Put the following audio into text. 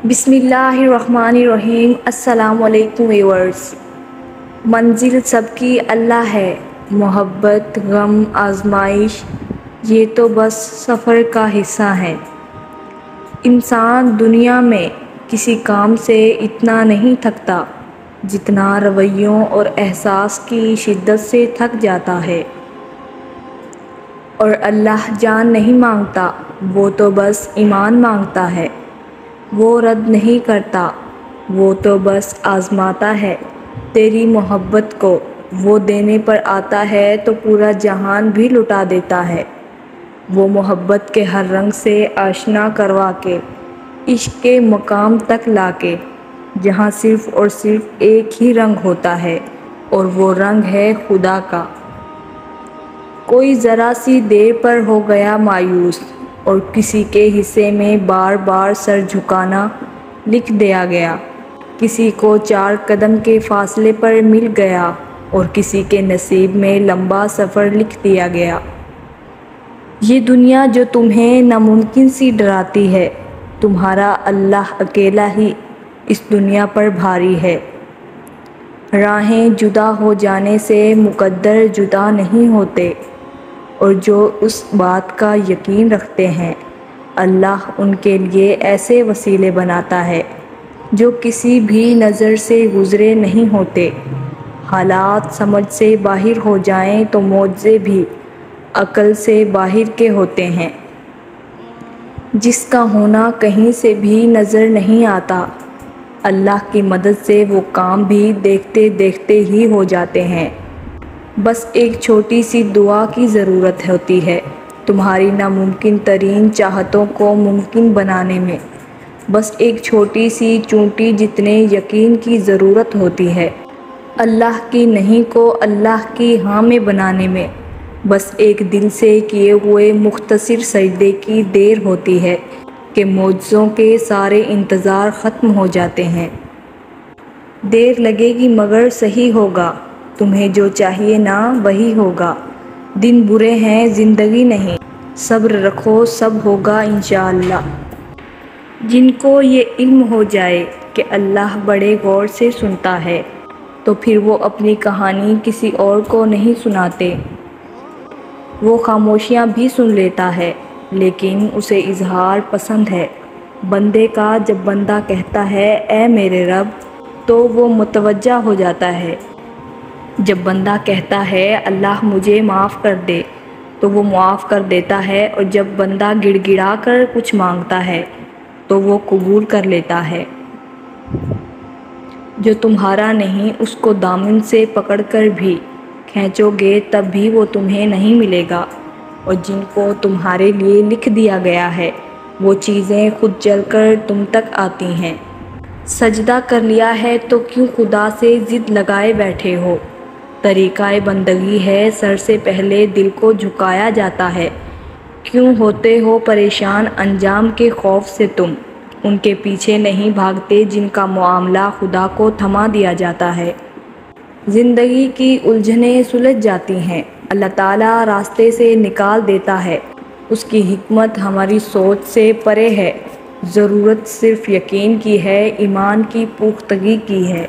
بسم اللہ الرحمن الرحیم۔ السلام علیکم ویورز۔ منزل سب کی اللہ ہے، محبت، غم، آزمائش یہ تو بس سفر کا حصہ ہے۔ انسان دنیا میں کسی کام سے اتنا نہیں تھکتا جتنا رویوں اور احساس کی شدت سے تھک جاتا ہے، اور اللہ جان نہیں مانگتا، وہ تو بس ایمان مانگتا ہے۔ وہ رد نہیں کرتا، وہ تو بس آزماتا ہے تیری محبت کو۔ وہ دینے پر آتا ہے تو پورا جہان بھی لٹا دیتا ہے۔ وہ محبت کے ہر رنگ سے آشنا کروا کے، عشق کے مقام تک لا کے، جہاں صرف اور صرف ایک ہی رنگ ہوتا ہے، اور وہ رنگ ہے خدا کا۔ کوئی ذرا سی دیر پر ہو گیا مایوس، اور کسی کے حصے میں بار بار سر جھکانا لکھ دیا گیا۔ کسی کو 4 قدم کے فاصلے پر مل گیا، اور کسی کے نصیب میں لمبا سفر لکھ دیا گیا۔ یہ دنیا جو تمہیں ناممکن سی ڈراتی ہے، تمہارا اللہ اکیلا ہی اس دنیا پر بھاری ہے۔ راہیں جدا ہو جانے سے مقدر جدا نہیں ہوتے، اور جو اس بات کا یقین رکھتے ہیں، اللہ ان کے لیے ایسے وسیلے بناتا ہے جو کسی بھی نظر سے گزرے نہیں ہوتے۔ حالات سمجھ سے باہر ہو جائیں تو معجزے بھی عقل سے باہر کے ہوتے ہیں۔ جس کا ہونا کہیں سے بھی نظر نہیں آتا، اللہ کی مدد سے وہ کام بھی دیکھتے دیکھتے ہی ہو جاتے ہیں۔ بس ایک چھوٹی سی دعا کی ضرورت ہوتی ہے تمہاری ناممکن ترین چاہتوں کو ممکن بنانے میں۔ بس ایک چھوٹی سی چونٹی جتنے یقین کی ضرورت ہوتی ہے اللہ کی نہیں کو اللہ کی ہاں میں بنانے میں۔ بس ایک دل سے کیے ہوئے مختصر سجدے کی دیر ہوتی ہے کہ معجزوں کے سارے انتظار ختم ہو جاتے ہیں۔ دیر لگے گی مگر صحیح ہوگا، تمہیں جو چاہیے نا وہی ہوگا۔ دن برے ہیں زندگی نہیں، صبر رکھو سب ہوگا انشاءاللہ۔ جن کو یہ علم ہو جائے کہ اللہ بڑے غور سے سنتا ہے، تو پھر وہ اپنی کہانی کسی اور کو نہیں سناتے۔ وہ خاموشیاں بھی سن لیتا ہے، لیکن اسے اظہار پسند ہے بندے کا۔ جب بندہ کہتا ہے اے میرے رب، تو وہ متوجہ ہو جاتا ہے۔ جب بندہ کہتا ہے اللہ مجھے معاف کر دے، تو وہ معاف کر دیتا ہے، اور جب بندہ گڑ گڑا کر کچھ مانگتا ہے تو وہ قبول کر لیتا ہے۔ جو تمہارا نہیں اس کو دامن سے پکڑ کر بھی کھینچو گے تب بھی وہ تمہیں نہیں ملے گا، اور جن کو تمہارے لیے لکھ دیا گیا ہے وہ چیزیں خود چل کر تم تک آتی ہیں۔ سجدہ کر لیا ہے تو کیوں خدا سے ضد لگائے بیٹھے ہو؟ طریقہ بندگی ہے سر سے پہلے دل کو جھکایا جاتا ہے۔ کیوں ہوتے ہو پریشان انجام کے خوف سے تم؟ ان کے پیچھے نہیں بھاگتے جن کا معاملہ خدا کو تھما دیا جاتا ہے۔ زندگی کی الجھنیں سلجھ جاتی ہیں، اللہ تعالیٰ راستے سے نکال دیتا ہے۔ اس کی حکمت ہماری سوچ سے پرے ہے۔ ضرورت صرف یقین کی ہے، ایمان کی پختگی کی ہے۔